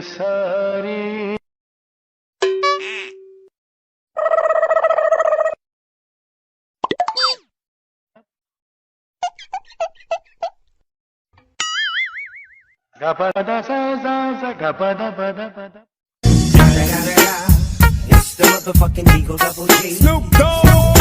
सारी gapada sa sa sa gapada pada pada. It's the motherfucking Eagle Double G. Snoop Dogg.